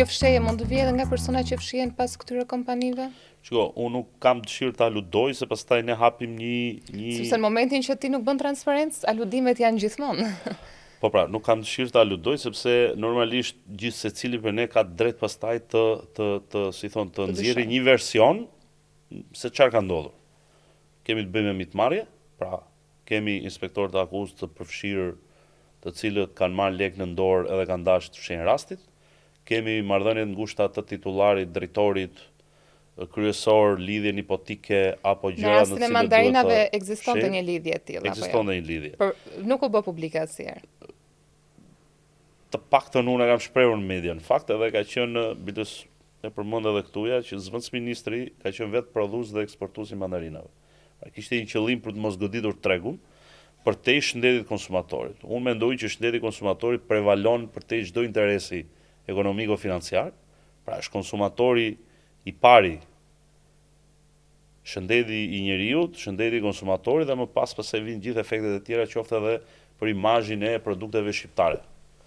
kjo fshehje mund të vijë edhe nga persona që fshihen pas këtyre kompanive? Shiko, unë nuk kam dëshirë ta aludoj, se pastaj ne hapim Sepse në momentin që ti nuk bën transparencë, aludimet janë gjithmonë. Po pra, nuk kam dëshirë ta aludoj, sepse normalisht gjithë secili për ne ka drejt pastaj të nxjerrë një version se çfarë ka ndodhur. Kemi të bëjmë me mitmarrje, pra kemi inspektorë të akuzë të përfshirë të cilët kanë marrë lek në dorë edhe kanë dashur të fshehin rastit. Kemi marrëdhënie të ngushta të titularit, drejtorit, kryesor, lidhje hipoteke apo gjëra në rastin e mandarinave ekzistonte një lidhje e tillë apo jo? Ekzistonte një lidhje. Por nuk u bë publike asnjëherë. Të paktën unë e kam shprehur në media. Në fakt edhe ka qenë bidës e përmend edhe këtuja që zëvendës ministri ka qenë vetë prodhues dhe eksportues i mandarinave. Kishte një qëllim për të mos goditur tregun përtej shëndetit konsumatorit. Unë mendoj që shëndeti konsumatorit prevalon përtej çdo interesi ekonomiko-financiar, pra është konsumatori i pari, shëndeti i njeriut, shëndeti i konsumatorit dhe më pastaj vijnë gjithë efektet e tjera, qoftë edhe për imazhin e produkteve shqiptare.